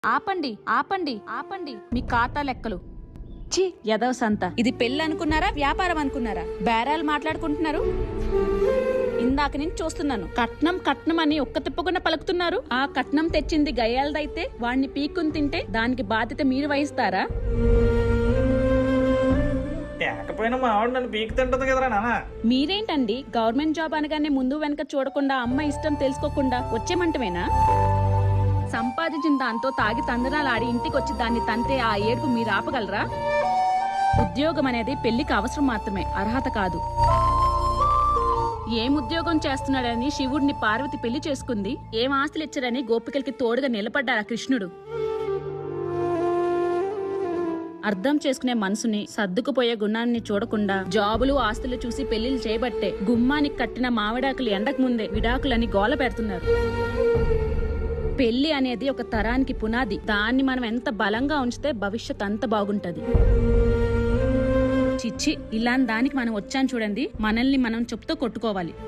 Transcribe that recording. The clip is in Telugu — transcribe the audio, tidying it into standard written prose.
ఆపండి ఆపండి ఆపండి మీ ఖాతా లెక్కలు. ఛీ యదవ సంత. ఇది పెళ్ళి అనుకున్నారా వ్యాపారం అనుకున్నారా? బేరాలు మాట్లాడుకుంటున్నారు. ఇందాక నుంచి చూస్తున్నాను. కట్నం కట్నం అని ఒక్క తిప్పకుండా పలుకుతున్నారు. ఆ కట్నం తెచ్చింది గయ్యాలదైతే వాణ్ణి పీక్కుని తింటే దానికి బాధ్యత మీరు వహిస్తారా? తేకపోయినా మా ఆవిడ నన్ను పీకి తింటుంది కదరా నాన్న. మీరేంటండి గవర్నమెంట్ జాబ్ అనగానే ముందు వెనక చూడకుండా అమ్మ ఇష్టం తెలుసుకోకుండా వచ్చేమంటమేనా? సంపాదించిన దాంతో తాగి తందనాలాడి ఇంటికి వచ్చి దాన్ని తంతే ఆ ఏడుపు మీరు ఆపగలరా? ఉద్యోగం అనేది పెళ్లికి అవసరం మాత్రమే, అర్హత కాదు. ఏం ఉద్యోగం చేస్తున్నాడని శివుడిని పార్వతి పెళ్లి చేసుకుంది. ఏం ఆస్తులు ఇచ్చారని గోపికలకి తోడుగా నిలబడ్డారా కృష్ణుడు? అర్థం చేసుకునే మనసుని, సర్దుకుపోయే గుణాన్ని చూడకుండా జాబులు ఆస్తులు చూసి పెళ్లిళ్ళు చేయబట్టే గుమ్మానికి కట్టిన మామిడాకులు ఎండకు ముందే విడాకులని గోల పెడుతున్నారు. పెళ్లి అనేది ఒక తరానికి పునాది. దాన్ని మనం ఎంత బలంగా ఉంచితే భవిష్యత్ అంత బాగుంటది. చిచ్చి ఇలాంటి దానికి మనం వచ్చాను చూడండి. మనల్ని మనం చెప్తూ కొట్టుకోవాలి.